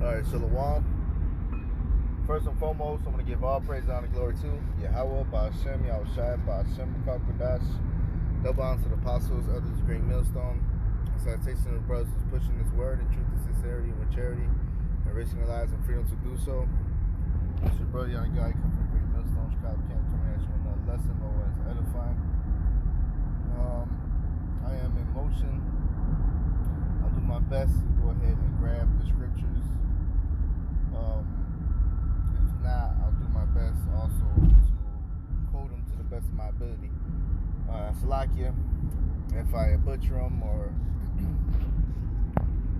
Alright, Shalom. First and foremost, I'm going to give all praise, honor, and glory to Yahweh, Ba'ashem, Yahushai, Ba'ashem, Kakadash. Double honor to the apostles, others, great millstone. And salutation to the brothers who's pushing this word in truth and sincerity and with charity, and risking their lives and freedom to do so. It's your brother, young guy, coming from the great millstone, Chicago Camp, coming at you with another lesson, always edifying. I am in motion. I'll do my best to go ahead and grab the scriptures. If not, I'll do my best also to quote them to the best of my ability. Salakia, if I butcher them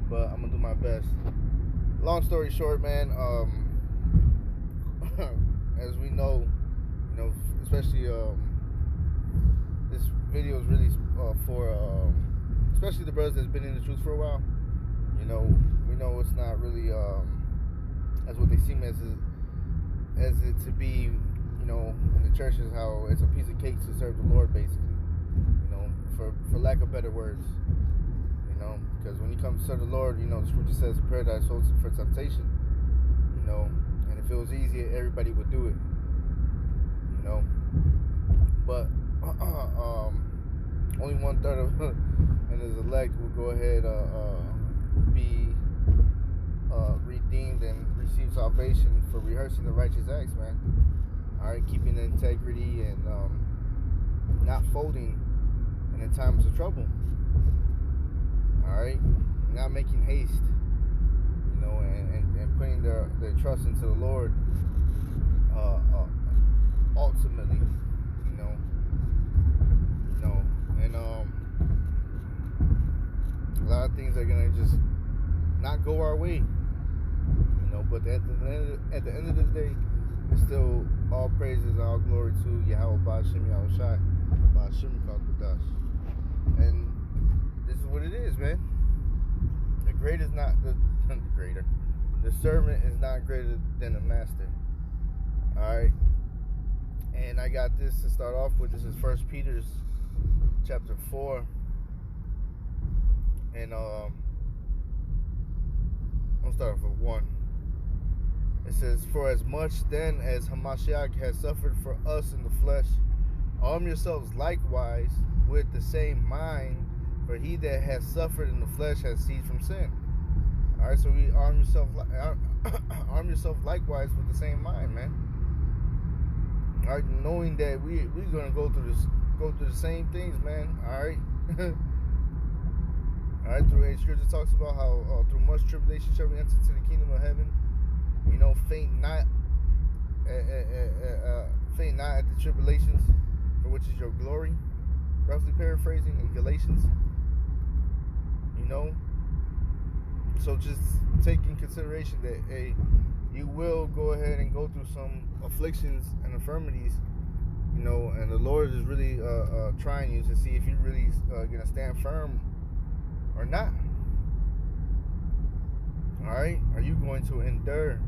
but I'm gonna do my best. Long story short, man. As we know, especially this video is really for especially the brothers that's been in the truth for a while. We know it's not really as what they seem as it to be, in the churches, how it's a piece of cake to serve the Lord, basically, for lack of better words, because when you come to serve the Lord, the scripture says paradise holds for temptation, and if it was easy, everybody would do it, but only 1/3 of and his elect will go ahead be redeemed and receive salvation for rehearsing the righteous acts, man. Alright, keeping the integrity and not folding in the times of trouble. Alright, not making haste, and putting their trust into the Lord ultimately, and a lot of things are gonna just not go our way, but at the end of the day, it's still all praises and all glory to Yahweh, Ba'ashem, Yahushai, Ba'ashem, Kakadash. And this is what it is, man. The great is not the greater. The servant is not greater than the master. Alright. And I got this to start off with. This is 1 Peter chapter 4. And I'm gonna start off with 1. It says, "For as much then as Hamashiach has suffered for us in the flesh, arm yourselves likewise with the same mind, for he that has suffered in the flesh has ceased from sin." Alright, so we arm yourself likewise with the same mind, man. Alright, knowing that we're gonna go through the same things, man. Alright. Alright, through a scripture talks about how through much tribulation shall we enter into the kingdom of heaven. Faint not at the tribulations, for which is your glory. Roughly paraphrasing in Galatians. So just take in consideration that you will go ahead and go through some afflictions and infirmities, and the Lord is really trying you to see if you're really gonna stand firm or not. Alright, are you going to endure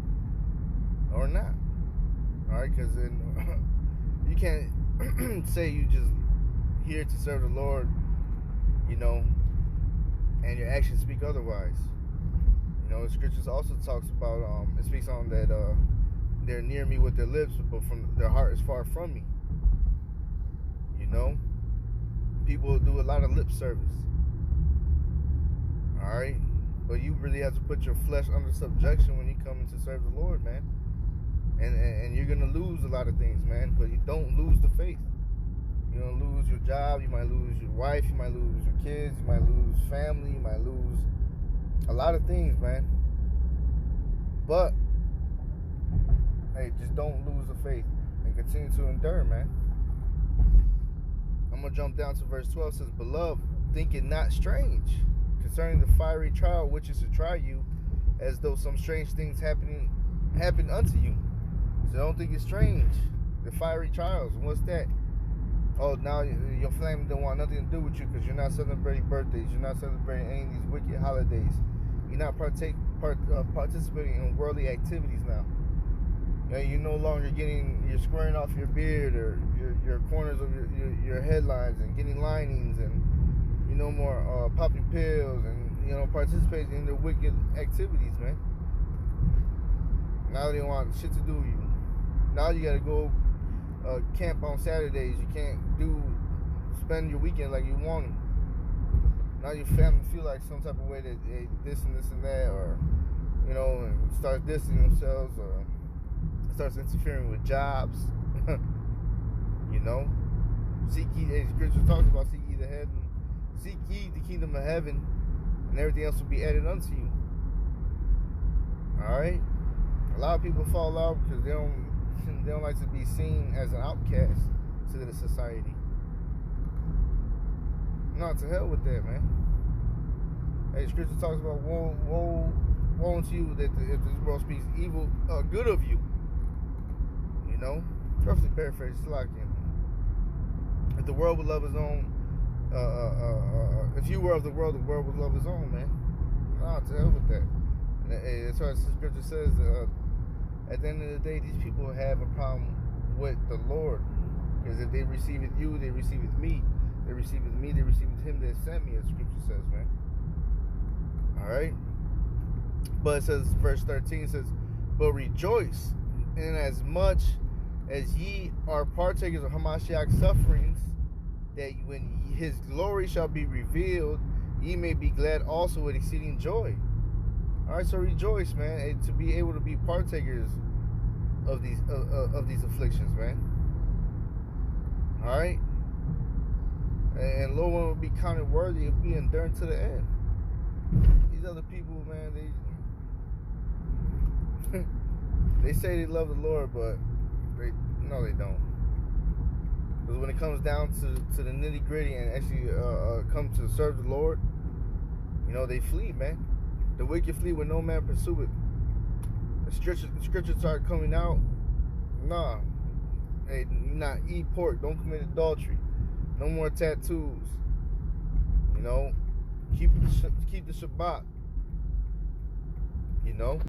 or not? Alright, because you can't say you just here to serve the Lord, and your actions speak otherwise. The scriptures also talks about it speaks on that they're near me with their lips, but from their heart is far from me. People do a lot of lip service. Alright, but you really have to put your flesh under subjection when you come to serve the Lord, man. And you're gonna lose a lot of things, man, but you don't lose the faith. You're gonna lose your job, you might lose your wife, you might lose your kids, you might lose family, you might lose a lot of things, man. But hey, just don't lose the faith and continue to endure, man. I'm gonna jump down to verse 12. It says, "Beloved, think it not strange concerning the fiery trial which is to try you, as though some strange things happened unto you." So don't think it's strange. The fiery trials. And what's that? Oh, now your family don't want nothing to do with you because you're not celebrating birthdays. You're not celebrating any of these wicked holidays. You're not participating in worldly activities now. You're no longer you're squaring off your beard or your corners of your headlines and getting linings, and no more popping pills and participating in the wicked activities, man. Now they don't want shit to do with you. Now you gotta go camp on Saturdays. You can't spend your weekend like you want to. Now your family feel like some type of way that they this and this and that, or and starts dissing themselves, or starts interfering with jobs. Seek ye, as Scripture talks about, seek ye the kingdom of heaven, and everything else will be added unto you. All right. A lot of people fall out because they don't like to be seen as an outcast to the society. No, to hell with that, man. Hey, Scripture talks about woe unto you that if this world speaks evil, good of you. Roughly paraphrase, like him. If the world would love his own, if you were of the world would love his own, man. No, to hell with that. And as far as the Scripture says, at the end of the day, these people have a problem with the Lord, because if they received you, they received me. They received me, they received him that sent me, as Scripture says, man. All right. But it says, verse 13 says, but rejoice in as much as ye are partakers of Hamashiach's sufferings, that when his glory shall be revealed, ye may be glad also with exceeding joy. All right, so rejoice, man, and to be able to be partakers of these afflictions, man. All right, and Lord will be counted worthy of being enduring to the end. These other people, man, they say they love the Lord, but they don't. Because when it comes down to the nitty gritty and actually come to serve the Lord, they flee, man. The wicked flee when no man pursue it. The scriptures start coming out. Nah, hey, not eat pork. Don't commit adultery. No more tattoos. Keep the Shabbat.